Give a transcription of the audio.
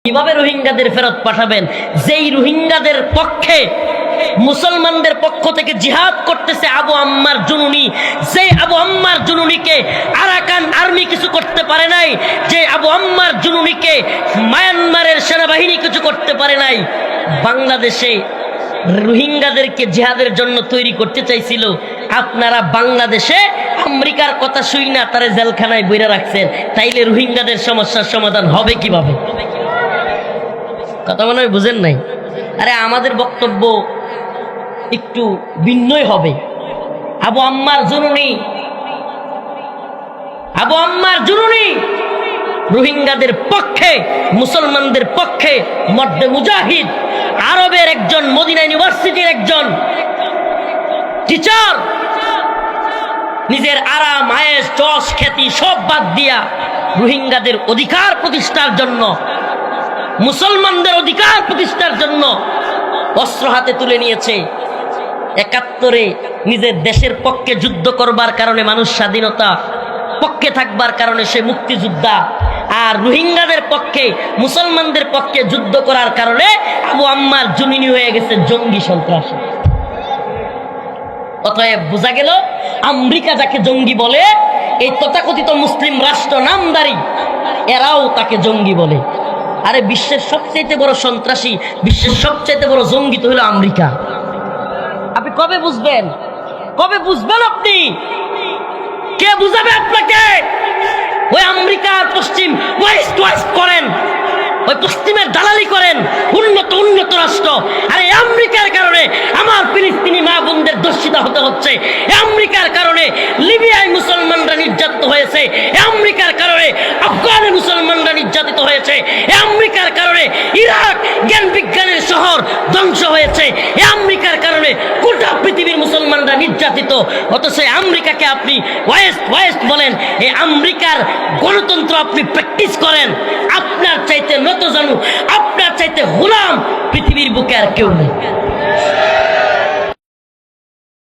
কিভাবে রোহিঙ্গাদের ফেরত পাঠাবেন যেই রোহিঙ্গাদের পক্ষে মুসলমানদের পক্ষ থেকে জিহাদ করতেছে আবু আম্মার জুনুনি, যে আবু আম্মার জুনুনিকে আরাকান আর্মি কিছু করতে পারে নাই, যে আবু আম্মার জুনুনিকে মায়ানমারের সেনাবাহিনী কিছু করতে পারে নাই। বাংলাদেশে রোহিঙ্গাদেরকে জিহাদের জন্য তৈরি করতে চাইছিল, আপনারা বাংলাদেশে আমেরিকার কথা শুই না তারা জেলখানায় বইরা রাখছেন। তাইলে রোহিঙ্গাদের সমস্যার সমাধান হবে কিভাবে? কথা মনে হয় বুঝেন নাই। আরে আমাদের বক্তব্য একটু ভিন্নই হবে। আবু আম্মার জুনুনি রোহিঙ্গাদের পক্ষে, মুসলমানদের পক্ষে মর্দে মুজাহিদ, আরবের একজন, মদিনা ইউনিভার্সিটির একজন টিচার, নিজের আরাম আয়েশ যশ খ্যাতি সব বাদ দিয়া রোহিঙ্গাদের অধিকার প্রতিষ্ঠার জন্য, মুসলমানদের অধিকার প্রতিষ্ঠার জন্য অস্ত্র হাতে তুলে নিয়েছে। ৭১ নিজের দেশের পক্ষে যুদ্ধ করবার কারণে মানুষ স্বাধীনতা পক্ষে থাকবার কারণে সে মুক্তিযোদ্ধা, আর রোহিঙ্গাদের পক্ষে, মুসলমানদের পক্ষে যুদ্ধ করার কারণে আবু আম্মার জুনুনি হয়ে গেছে জঙ্গি সন্ত্রাসী। অতএব বোঝা গেল আমেরিকা যাকে জঙ্গি বলে, এই তথাকথিত মুসলিম রাষ্ট্র নামদারি এরাও তাকে জঙ্গি বলে। আরে বিশ্বের সবচেয়ে বড় সন্ত্রাসী, বিশ্বের সবচেয়ে বড় জঙ্গি তো হলো আমেরিকা। আপনি কবে বুঝবেন? কবে বুঝবেন আপনি? কে বুঝাবে আপনাকে? ওই আমেরিকার পশ্চিম ওয়েস্ট করেন, ওই পশ্চিমের দালালি করেন, উন্নত রাষ্ট্র। আর এই আমেরিকার কারণে আমার ফিলিস্তিনি মা বোনদের দর্শিত হতে হচ্ছে। আমেরিকার কারণে লিবিয়ায় মুসলমানরা নির্যাতিত হয়েছে। আমেরিকার কারণে আফগানে মুসলমানরা নির্যাতিত হয়েছে। আমেরিকার কারণে ইরাক জ্ঞান বিজ্ঞানের শহর ধ্বংস হয়েছে। আমেরিকার কারণে গোটা পৃথিবীর মুসলমানরা নির্যাতিত। অথচ আমেরিকাকে আপনি ওয়েস্ট বলেন। এই আমেরিকার গণতন্ত্র আপনি প্র্যাকটিস করেন। আপনার চাইতে নত জানু, আপনার চাইতে গোলাম পৃথিবীর বুকে আর কেউ নেই।